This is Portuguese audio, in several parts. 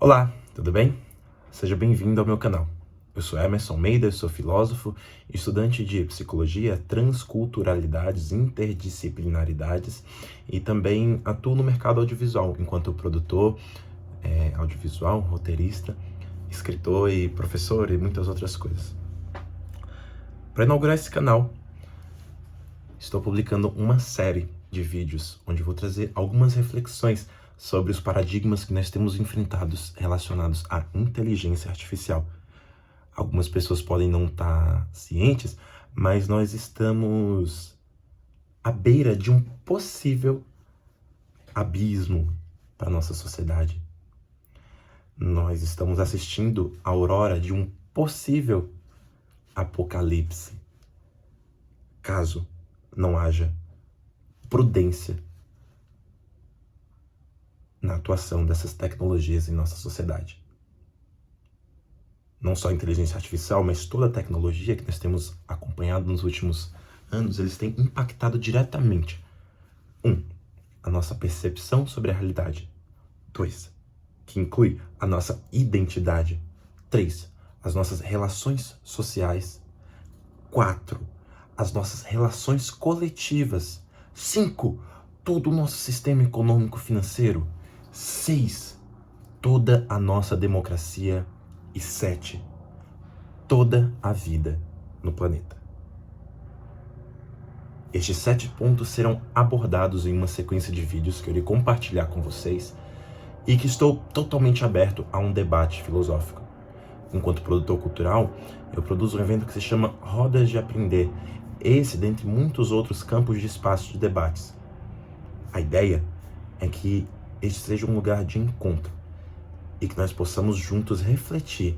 Olá, tudo bem? Seja bem-vindo ao meu canal. Eu sou Emerson Almeida, sou filósofo, estudante de psicologia, transculturalidades, interdisciplinaridades e também atuo no mercado audiovisual enquanto produtor audiovisual, roteirista, escritor e professor e muitas outras coisas. Para inaugurar esse canal, estou publicando uma série de vídeos onde vou trazer algumas reflexões sobre os paradigmas que nós temos enfrentados relacionados à inteligência artificial. Algumas pessoas podem não estar cientes, mas nós estamos à beira de um possível abismo para a nossa sociedade. Nós estamos assistindo a aurora de um possível apocalipse, caso não haja prudência na atuação dessas tecnologias em nossa sociedade. Não só a inteligência artificial, mas toda a tecnologia que nós temos acompanhado nos últimos anos, eles têm impactado diretamente. 1. A nossa percepção sobre a realidade. 2. Que inclui a nossa identidade. 3. As nossas relações sociais. 4. As nossas relações coletivas. 5. Todo o nosso sistema econômico-financeiro. 6. Toda a nossa democracia. E 7. Toda a vida no planeta. Estes 7 pontos serão abordados em uma sequência de vídeos que eu irei compartilhar com vocês e que estou totalmente aberto a um debate filosófico. Enquanto produtor cultural, eu produzo um evento que se chama Rodas de Aprender, esse dentre muitos outros campos de espaço de debates. A ideia é que este seja um lugar de encontro e que nós possamos juntos refletir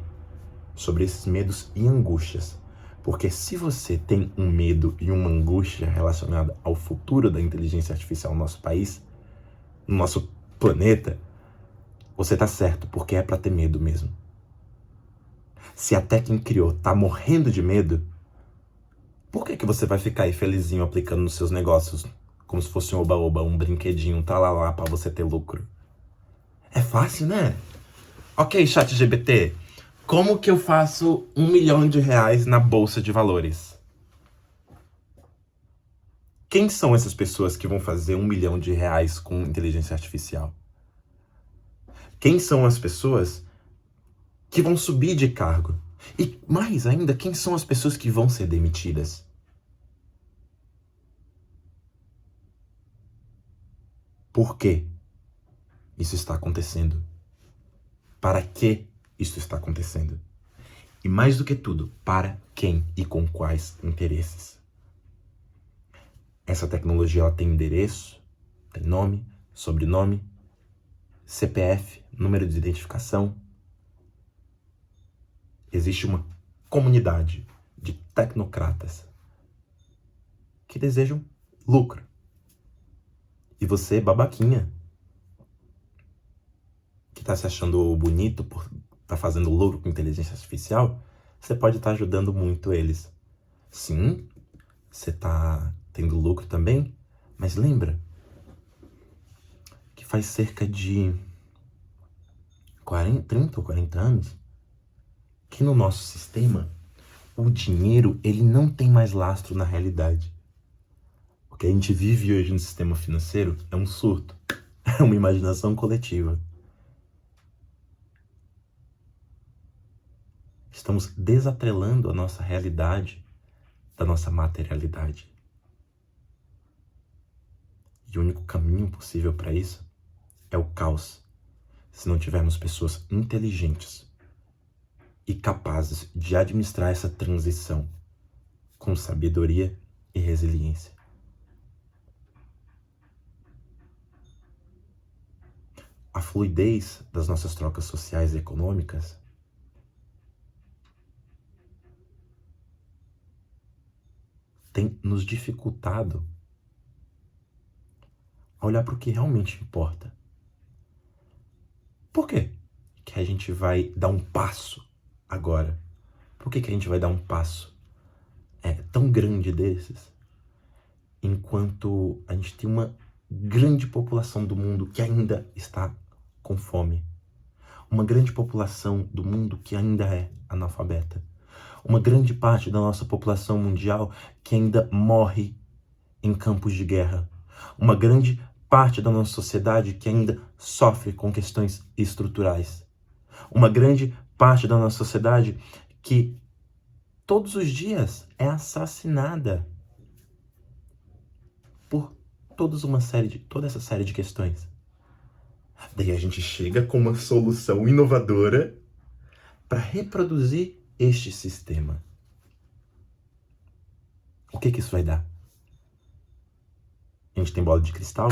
sobre esses medos e angústias. Porque se você tem um medo e uma angústia relacionada ao futuro da inteligência artificial no nosso país, no nosso planeta, você tá certo, porque é para ter medo mesmo. Se até quem criou tá morrendo de medo, por que você vai ficar aí felizinho aplicando nos seus negócios como se fosse um oba-oba, um brinquedinho, tá lá para você ter lucro? É fácil, né? Ok, ChatGPT, como que eu faço R$1 milhão na bolsa de valores? Quem são essas pessoas que vão fazer R$1 milhão com inteligência artificial? Quem são as pessoas que vão subir de cargo? E mais ainda, quem são as pessoas que vão ser demitidas? Por que isso está acontecendo? Para que isso está acontecendo? E mais do que tudo, para quem e com quais interesses? Essa tecnologia ela tem endereço, tem nome, sobrenome, CPF, número de identificação. Existe uma comunidade de tecnocratas que desejam lucro. E você, babaquinha, que tá se achando bonito por tá fazendo lucro com inteligência artificial, você pode estar ajudando muito eles. Sim, você tá tendo lucro também, mas lembra que faz cerca de 30 ou 40 anos que no nosso sistema o dinheiro ele não tem mais lastro na realidade. O que a gente vive hoje no sistema financeiro é um surto, é uma imaginação coletiva. Estamos desatrelando a nossa realidade da nossa materialidade. E o único caminho possível para isso é o caos, se não tivermos pessoas inteligentes e capazes de administrar essa transição com sabedoria e resiliência. A fluidez das nossas trocas sociais e econômicas tem nos dificultado a olhar para o que realmente importa. Por quê que a gente vai dar um passo agora? Por que a gente vai dar um passo tão grande desses, enquanto a gente tem uma grande população do mundo que ainda está com fome? uma grande população do mundo que ainda é analfabeta. Uma grande parte da nossa população mundial que ainda morre em campos de guerra. Uma grande parte da nossa sociedade que ainda sofre com questões estruturais. Uma grande parte da nossa sociedade que todos os dias é assassinada por toda essa série de questões. Daí a gente chega com uma solução inovadora para reproduzir este sistema. O que isso vai dar? A gente tem bola de cristal?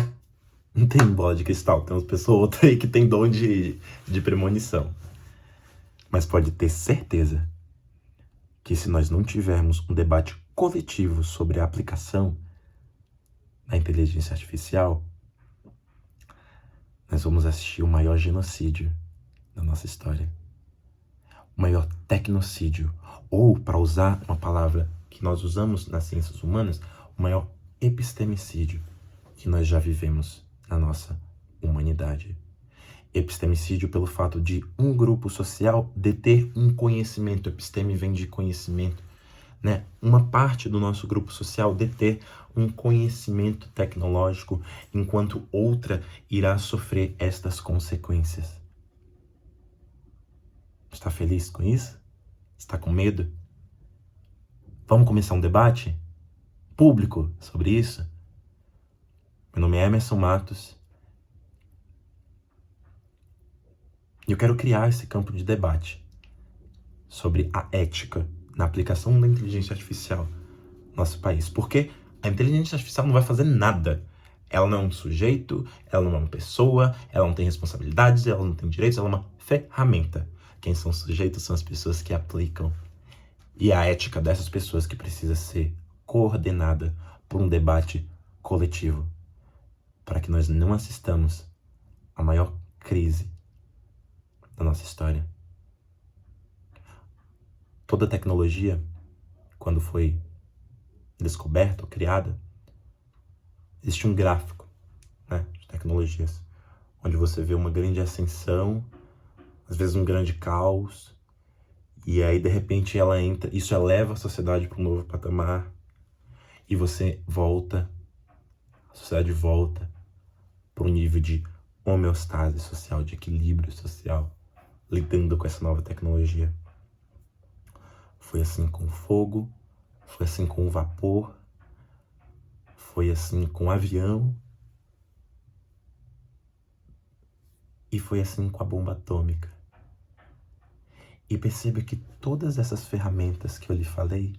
Não tem bola de cristal. Tem uma pessoa ou outra aí que tem dom de premonição. Mas pode ter certeza que se nós não tivermos um debate coletivo sobre a aplicação da inteligência artificial, nós vamos assistir o maior genocídio da nossa história. O maior tecnocídio. Ou, para usar uma palavra que nós usamos nas ciências humanas, o maior epistemicídio que nós já vivemos na nossa humanidade. Epistemicídio pelo fato de um grupo social deter um conhecimento. Episteme vem de conhecimento, né? Uma parte do nosso grupo social deter um conhecimento tecnológico, enquanto outra irá sofrer estas consequências. Está feliz com isso? Está com medo? Vamos começar um debate público sobre isso? Meu nome é Emerson Matos e eu quero criar esse campo de debate sobre a ética na aplicação da inteligência artificial no nosso país. Porque a inteligência artificial não vai fazer nada. Ela não é um sujeito, ela não é uma pessoa, ela não tem responsabilidades, ela não tem direitos, ela é uma ferramenta. Quem são os sujeitos são as pessoas que aplicam. E a ética dessas pessoas que precisa ser coordenada por um debate coletivo, para que nós não assistamos à maior crise da nossa história. Toda tecnologia, quando foi descoberta ou criada, existe um gráfico, né, de tecnologias, onde você vê uma grande ascensão, às vezes um grande caos, e aí de repente ela entra, isso eleva a sociedade para um novo patamar, e você volta, a sociedade volta para um nível de homeostase social, de equilíbrio social, lidando com essa nova tecnologia. Foi assim com o fogo, foi assim com o vapor, foi assim com o avião, e foi assim com a bomba atômica. E perceba que todas essas ferramentas que eu lhe falei,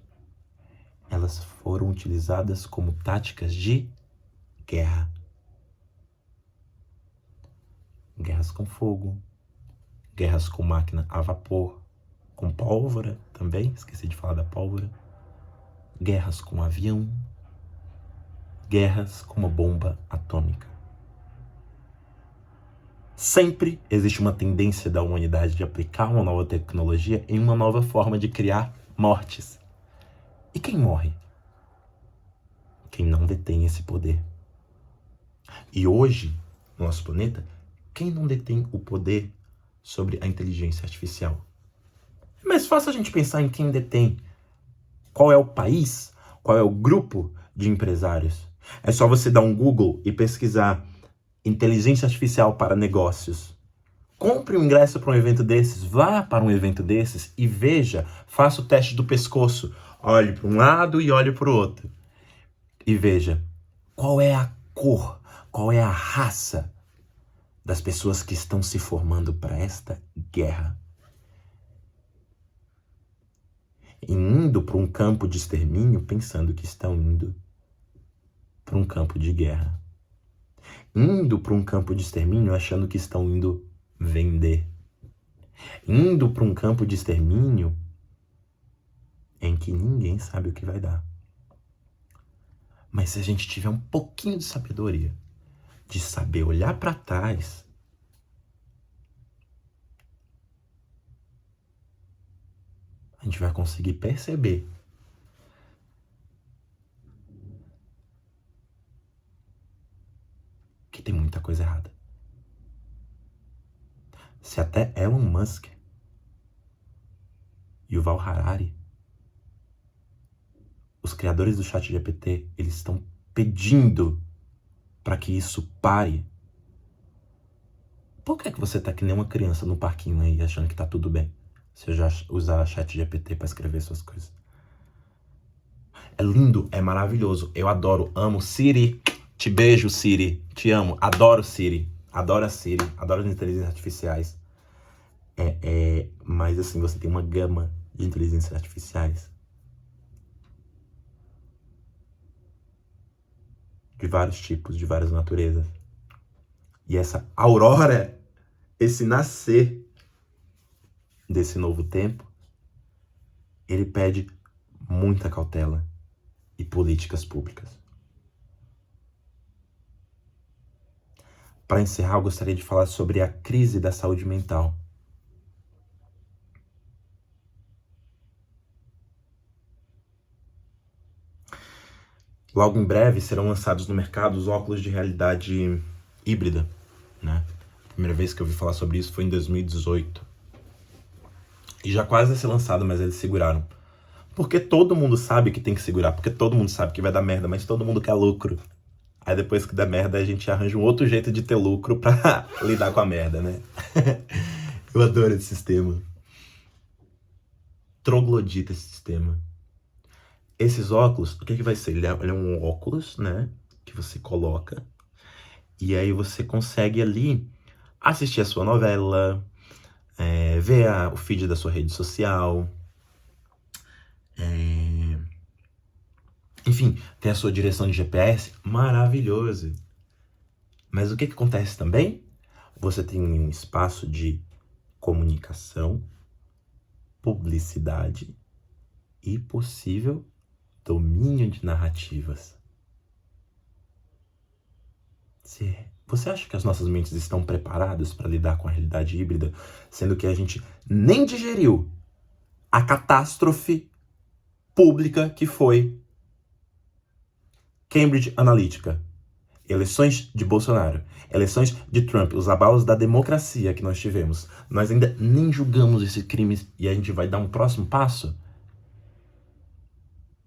elas foram utilizadas como táticas de guerra. Guerras com fogo, guerras com máquina a vapor, com pólvora também, esqueci de falar da pólvora, guerras com avião, guerras com uma bomba atômica. Sempre existe uma tendência da humanidade de aplicar uma nova tecnologia em uma nova forma de criar mortes. E quem morre? Quem não detém esse poder. E hoje, no nosso planeta, quem não detém o poder sobre a inteligência artificial? É mais fácil a gente pensar em quem detém. Qual é o país? Qual é o grupo de empresários? É só você dar um Google e pesquisar inteligência artificial para negócios. Compre um ingresso para um evento desses, vá para um evento desses e veja, faça o teste do pescoço. Olhe para um lado e olhe para o outro. E veja qual é a cor, qual é a raça das pessoas que estão se formando para esta guerra. E indo para um campo de extermínio, pensando que estão indo para um campo de guerra. Indo para um campo de extermínio, achando que estão indo vender. Indo para um campo de extermínio em que ninguém sabe o que vai dar. Mas se a gente tiver um pouquinho de sabedoria, de saber olhar para trás, a gente vai conseguir perceber que tem muita coisa errada. Se até Elon Musk, Yuval Harari, os criadores do ChatGPT, eles estão pedindo para que isso pare. Por que você tá que nem uma criança no parquinho aí, achando que tá tudo bem? Você já usar ChatGPT para escrever suas coisas. É lindo, é maravilhoso. Eu adoro, amo Siri. Te beijo, Siri. Te amo. Adoro Siri. Adoro a Siri. Adoro as inteligências artificiais. Mas assim, você tem uma gama de inteligências artificiais. De vários tipos, de várias naturezas. E essa aurora, esse nascer desse novo tempo, ele pede muita cautela e políticas públicas. Para encerrar, eu gostaria de falar sobre a crise da saúde mental. Logo em breve serão lançados no mercado os óculos de realidade híbrida, né? A primeira vez que eu ouvi falar sobre isso foi em 2018. E já quase ia ser lançado, mas eles seguraram. Porque todo mundo sabe que tem que segurar, porque todo mundo sabe que vai dar merda, mas todo mundo quer lucro. Aí depois que der merda, a gente arranja um outro jeito de ter lucro pra lidar com a merda, né? Eu adoro esse sistema. Troglodita esse sistema. Esses óculos, o que vai ser? Ele é um óculos, né? Que você coloca. E aí você consegue ali assistir a sua novela, ver o feed da sua rede social. Enfim, tem a sua direção de GPS. Maravilhoso. Mas o que acontece também? Você tem um espaço de comunicação, publicidade e possível domínio de narrativas. Você acha que as nossas mentes estão preparadas para lidar com a realidade híbrida, sendo que a gente nem digeriu a catástrofe pública que foi Cambridge Analytica, eleições de Bolsonaro, eleições de Trump, os abalos da democracia que nós tivemos? Nós ainda nem julgamos esses crimes e a gente vai dar um próximo passo?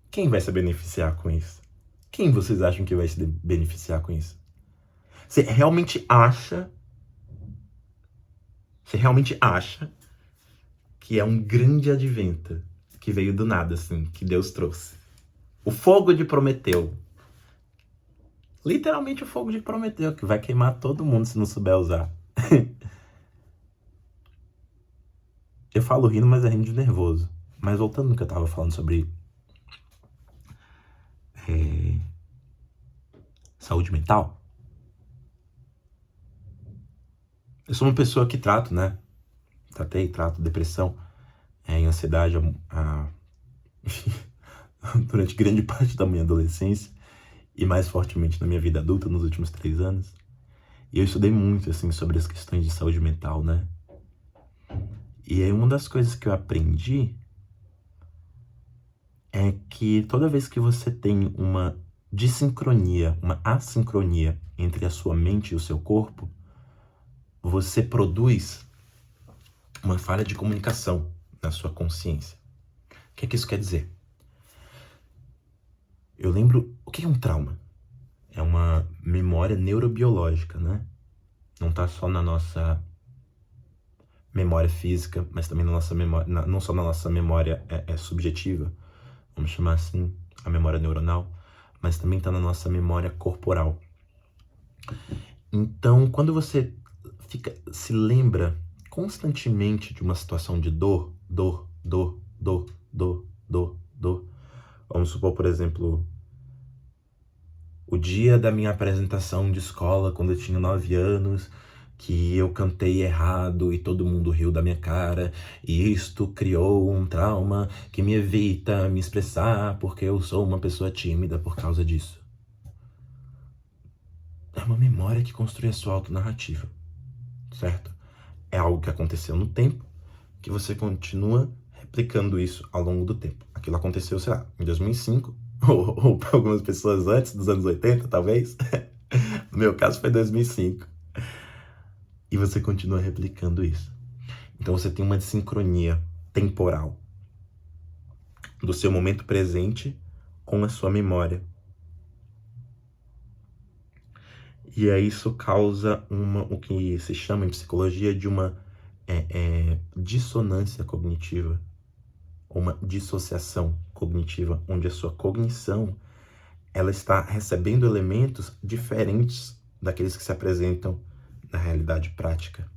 Quem vai se beneficiar com isso? Quem vocês acham que vai se beneficiar com isso? Você realmente acha que é um grande advento que veio do nada, assim, que Deus trouxe? O fogo de Prometeu. Literalmente o fogo de Prometeu, que vai queimar todo mundo se não souber usar. Eu falo rindo, mas é rindo de nervoso. Mas voltando no que eu tava falando sobre saúde mental. Eu sou uma pessoa que trato, né? Trato depressão e ansiedade durante grande parte da minha adolescência e mais fortemente na minha vida adulta nos últimos 3 anos. E eu estudei muito, assim, sobre as questões de saúde mental, né? E aí uma das coisas que eu aprendi é que toda vez que você tem uma dissincronia, uma assincronia entre a sua mente e o seu corpo, você produz uma falha de comunicação na sua consciência. O que é que isso quer dizer? Eu lembro... O que é um trauma? É uma memória neurobiológica, né? Não tá só na nossa memória física, mas também na nossa memória... Não só na nossa memória subjetiva, vamos chamar assim, a memória neuronal, mas também tá na nossa memória corporal. Então, quando você se lembra constantemente de uma situação de dor, vamos supor, por exemplo, o dia da minha apresentação de escola, quando eu tinha 9 anos, que eu cantei errado e todo mundo riu da minha cara, e isto criou um trauma que me evita me expressar porque eu sou uma pessoa tímida por causa disso. É uma memória que construi a sua autonarrativa, certo? É algo que aconteceu no tempo, que você continua replicando isso ao longo do tempo. Aquilo aconteceu, sei lá, em 2005, ou para algumas pessoas antes dos anos 80, talvez. No meu caso foi 2005. e você continua replicando isso. Então você tem uma desincronia temporal do seu momento presente com a sua memória. E aí isso causa o que se chama em psicologia de uma dissonância cognitiva, ou uma dissociação cognitiva, onde a sua cognição ela está recebendo elementos diferentes daqueles que se apresentam na realidade prática.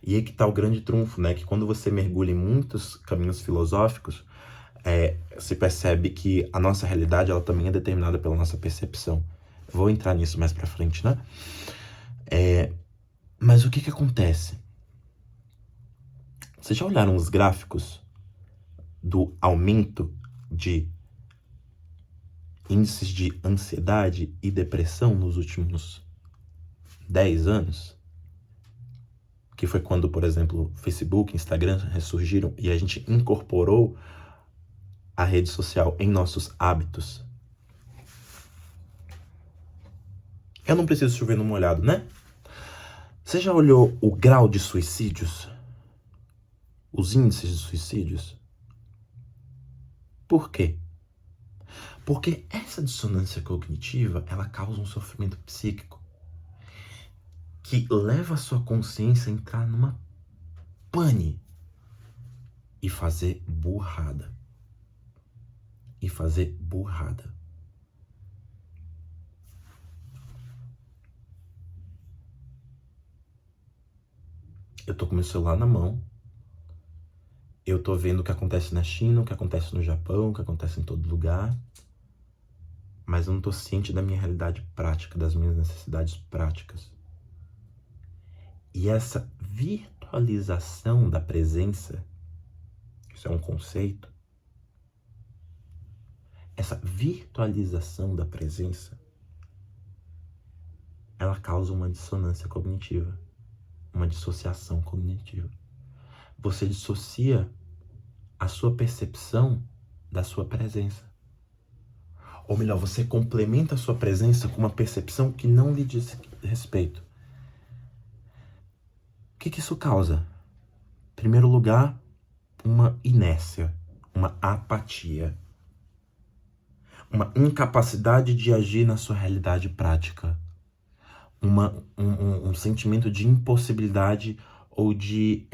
E aí que está o grande trunfo, né? Que quando você mergulha em muitos caminhos filosóficos, se percebe que a nossa realidade ela também é determinada pela nossa percepção. Vou entrar nisso mais pra frente, né? Mas o que acontece? Vocês já olharam os gráficos do aumento de índices de ansiedade e depressão nos últimos 10 anos? Que foi quando, por exemplo, Facebook, Instagram ressurgiram e a gente incorporou a rede social em nossos hábitos. Eu não preciso chover no molhado, né? Você já olhou o grau de suicídios? Os índices de suicídios? Por quê? Porque essa dissonância cognitiva, ela causa um sofrimento psíquico que leva a sua consciência a entrar numa pane e fazer burrada. Eu tô com meu celular na mão. Eu tô vendo o que acontece na China, o que acontece no Japão, o que acontece em todo lugar. Mas eu não tô ciente da minha realidade prática, das minhas necessidades práticas. E essa virtualização da presença, isso é um conceito, essa virtualização da presença, ela causa uma dissonância cognitiva, uma dissociação cognitiva. Você dissocia a sua percepção da sua presença. Ou melhor, você complementa a sua presença com uma percepção que não lhe diz respeito. O que isso causa? Em primeiro lugar, uma inércia, uma apatia, uma incapacidade de agir na sua realidade prática, um sentimento de impossibilidade ou de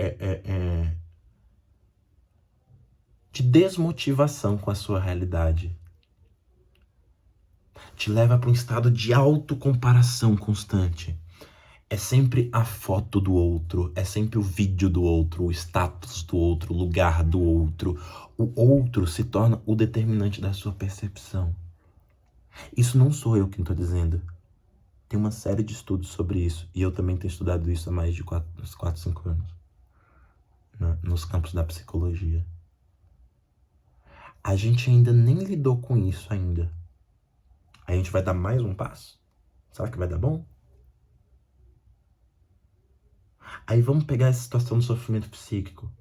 desmotivação com a sua realidade. Te leva para um estado de autocomparação constante. É sempre a foto do outro, é sempre o vídeo do outro, o status do outro, o lugar do outro. O outro se torna o determinante da sua percepção. Isso não sou eu quem estou dizendo. Tem uma série de estudos sobre isso. E eu também tenho estudado isso há mais de 4, 5 anos. Né? Nos campos da psicologia. A gente ainda nem lidou com isso ainda. A gente vai dar mais um passo? Será que vai dar bom? Aí vamos pegar essa situação do sofrimento psíquico.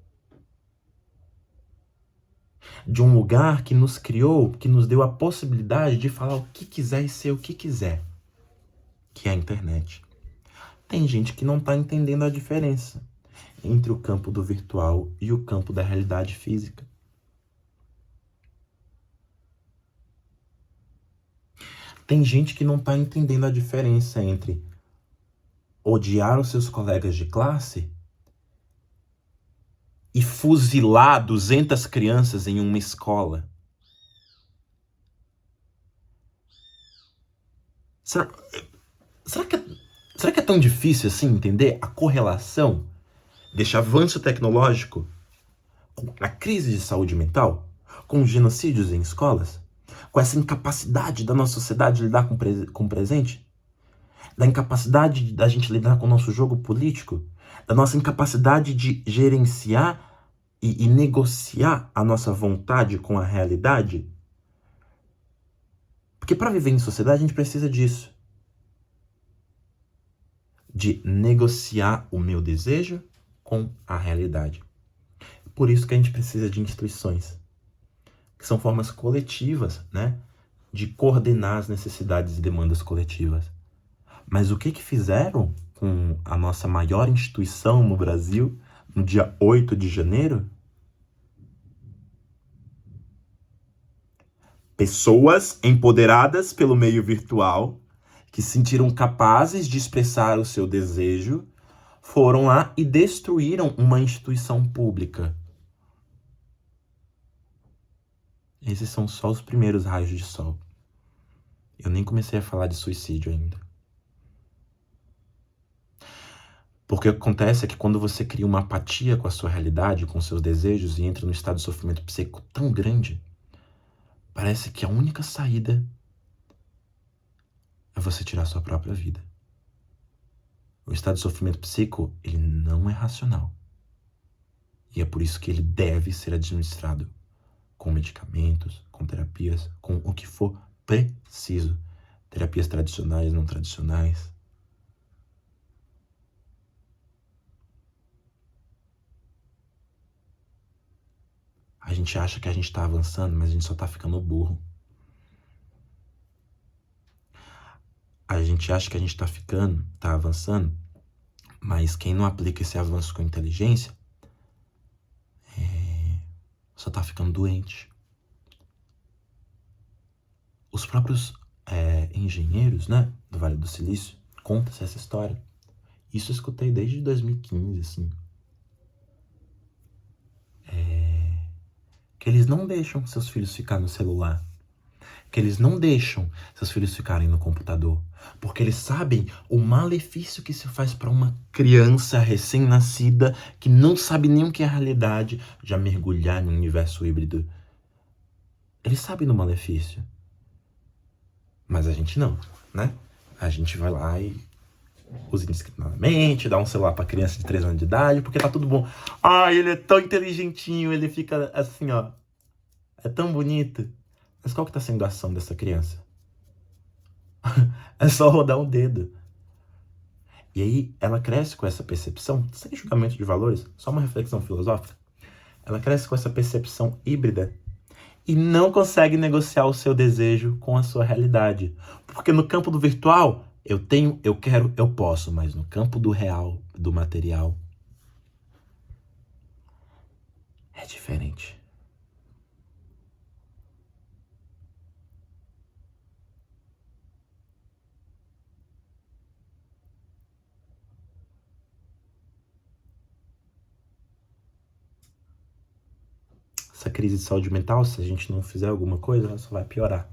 De um lugar que nos criou, que nos deu a possibilidade de falar o que quiser e ser o que quiser. Que é a internet. Tem gente que não está entendendo a diferença entre o campo do virtual e o campo da realidade física. Tem gente que não está entendendo a diferença entre odiar os seus colegas de classe e fuzilar 200 crianças em uma escola. Será que é tão difícil assim entender a correlação deste avanço tecnológico com a crise de saúde mental, com os genocídios em escolas, com essa incapacidade da nossa sociedade de lidar com o presente, da incapacidade da gente lidar com o nosso jogo político, da nossa incapacidade de gerenciar e negociar a nossa vontade com a realidade? Porque para viver em sociedade a gente precisa disso. De negociar o meu desejo com a realidade. Por isso que a gente precisa de instituições, que são formas coletivas, né, de coordenar as necessidades e demandas coletivas. Mas o que fizeram com a nossa maior instituição no Brasil, no dia 8 de janeiro? Pessoas empoderadas pelo meio virtual, que se sentiram capazes de expressar o seu desejo, foram lá e destruíram uma instituição pública. Esses são só os primeiros raios de sol. Eu nem comecei a falar de suicídio ainda. Porque o que acontece é que quando você cria uma apatia com a sua realidade, com seus desejos e entra num estado de sofrimento psíquico tão grande, parece que a única saída é você tirar a sua própria vida. O estado de sofrimento psíquico, ele não é racional. E é por isso que ele deve ser administrado com medicamentos, com terapias, com o que for preciso. Terapias tradicionais, não tradicionais. A gente acha que a gente tá avançando, mas a gente só tá ficando burro. A gente acha que a gente tá avançando, mas quem não aplica esse avanço com inteligência só tá ficando doente. Os próprios engenheiros, né, do Vale do Silício, contam essa história. Isso eu escutei desde 2015, assim. Que eles não deixam seus filhos ficar no celular. Que eles não deixam seus filhos ficarem no computador. Porque eles sabem o malefício que isso faz para uma criança recém-nascida que não sabe nem o que é a realidade, já mergulhar no universo híbrido. Eles sabem do malefício. Mas a gente não, né? A gente vai lá e usa indiscriminadamente, dá um celular pra criança de 3 anos de idade, porque tá tudo bom. Ai, ele é tão inteligentinho, ele fica assim, ó. É tão bonito. Mas qual que tá sendo a ação dessa criança? É só rodar um dedo. E aí ela cresce com essa percepção, sem julgamento de valores, só uma reflexão filosófica. Ela cresce com essa percepção híbrida e não consegue negociar o seu desejo com a sua realidade. Porque no campo do virtual, eu tenho, eu quero, eu posso, mas no campo do real, do material, é diferente. Essa crise de saúde mental, se a gente não fizer alguma coisa, ela só vai piorar.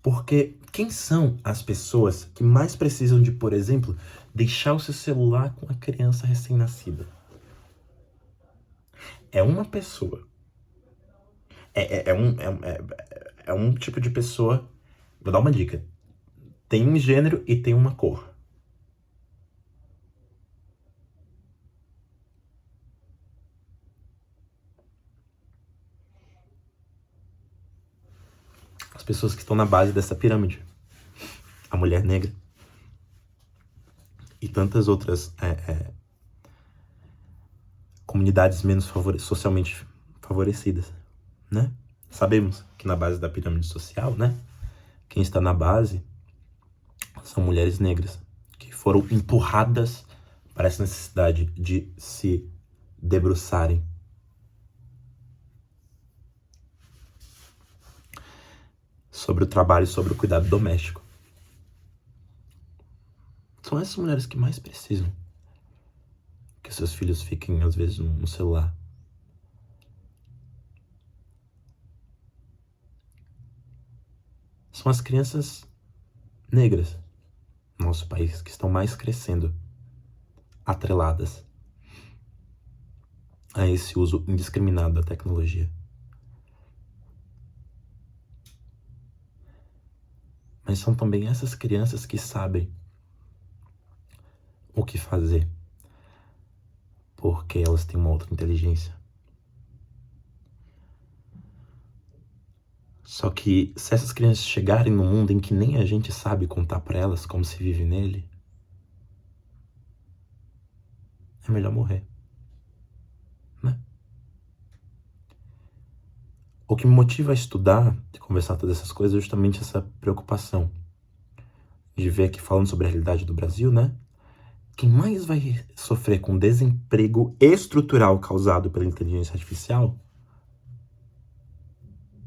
Porque quem são as pessoas que mais precisam de, por exemplo, deixar o seu celular com a criança recém-nascida? É uma pessoa. É um tipo de pessoa. Vou dar uma dica. Tem um gênero e tem uma cor. As pessoas que estão na base dessa pirâmide. A mulher negra. E tantas outras comunidades menos socialmente favorecidas, né? Sabemos que na base da pirâmide social, né? Quem está na base são mulheres negras que foram empurradas para essa necessidade de se debruçarem sobre o trabalho e sobre o cuidado doméstico. São essas mulheres que mais precisam que seus filhos fiquem, às vezes, no celular. São as crianças negras no nosso país que estão mais crescendo, atreladas a esse uso indiscriminado da tecnologia. Mas são também essas crianças que sabem o que fazer, porque elas têm uma outra inteligência. Só que se essas crianças chegarem num mundo em que nem a gente sabe contar para elas como se vive nele, é melhor morrer, né? O que me motiva a estudar e conversar todas essas coisas é justamente essa preocupação de ver aqui falando sobre a realidade do Brasil, né? Quem mais vai sofrer com desemprego estrutural causado pela inteligência artificial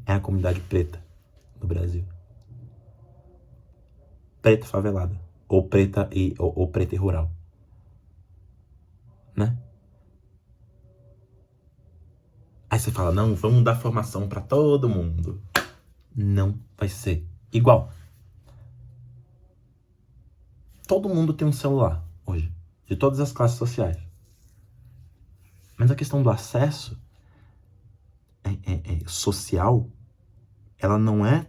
é a comunidade preta no Brasil. Preta favelada. Ou preta e rural. Né? Aí você fala, não, vamos dar formação para todo mundo. Não vai ser igual. Todo mundo tem um celular hoje, de todas as classes sociais. Mas a questão do acesso social, ela não é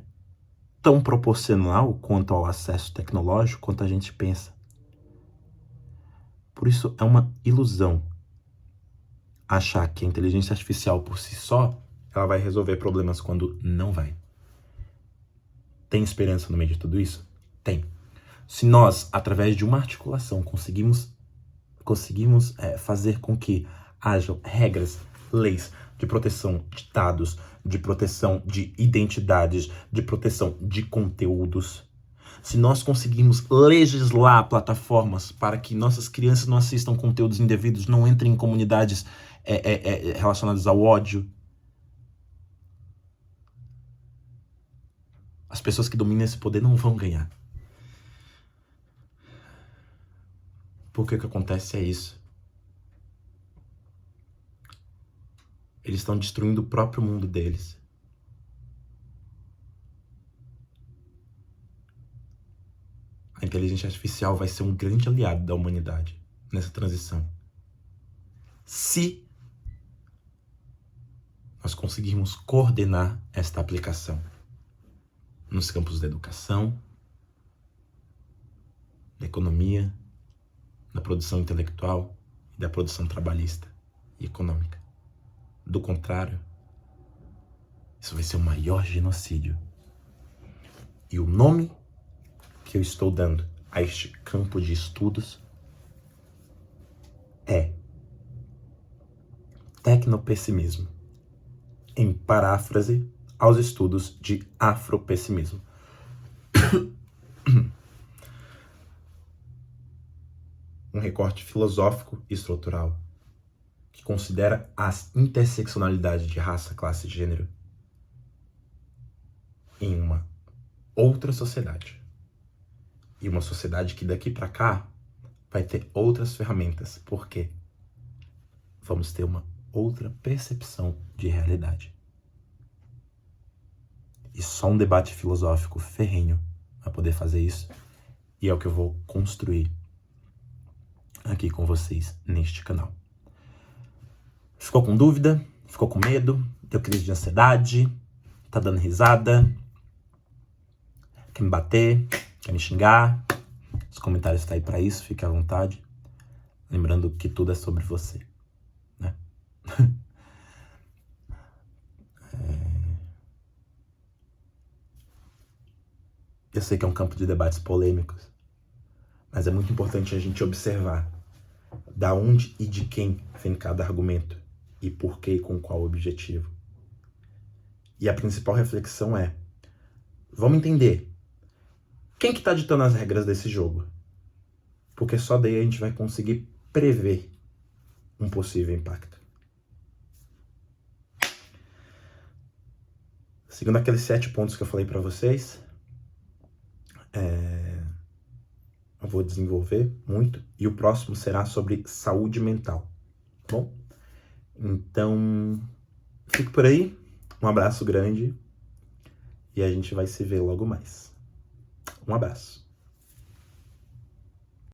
tão proporcional quanto ao acesso tecnológico quanto a gente pensa. Por isso é uma ilusão achar que a inteligência artificial por si só ela vai resolver problemas quando não vai. Tem esperança no meio de tudo isso? Tem. Se nós, através de uma articulação, conseguimos fazer com que hajam regras, leis de proteção de dados, de proteção de identidades, de proteção de conteúdos, se nós conseguimos legislar plataformas para que nossas crianças não assistam conteúdos indevidos, não entrem em comunidades relacionadas ao ódio, as pessoas que dominam esse poder não vão ganhar. Porque o que acontece é isso. Eles estão destruindo o próprio mundo deles. A inteligência artificial vai ser um grande aliado da humanidade nessa transição. Se nós conseguirmos coordenar esta aplicação nos campos da educação, da economia, da produção intelectual e da produção trabalhista e econômica. Do contrário, isso vai ser o maior genocídio. E o nome que eu estou dando a este campo de estudos é tecnopessimismo, em paráfrase aos estudos de afropessimismo. Um recorte filosófico e estrutural que considera as interseccionalidades de raça, classe e gênero em uma outra sociedade. E uma sociedade que daqui para cá vai ter outras ferramentas, porque vamos ter uma outra percepção de realidade. E só um debate filosófico ferrenho vai poder fazer isso, e é o que eu vou construir aqui com vocês neste canal. Ficou com dúvida? Ficou com medo? Deu crise de ansiedade? Tá dando risada? Quer me bater? Quer me xingar? Os comentários estão aí para isso, fique à vontade. Lembrando que tudo é sobre você, né? Eu sei que é um campo de debates polêmicos, mas é muito importante a gente observar da onde e de quem vem cada argumento e por que e com qual objetivo. E a principal reflexão é, vamos entender quem que tá ditando as regras desse jogo, porque só daí a gente vai conseguir prever um possível impacto. Seguindo aqueles 7 pontos que eu falei para vocês, eu vou desenvolver muito, e o próximo será sobre saúde mental, tá bom? Então, fico por aí, um abraço grande, e a gente vai se ver logo mais. Um abraço.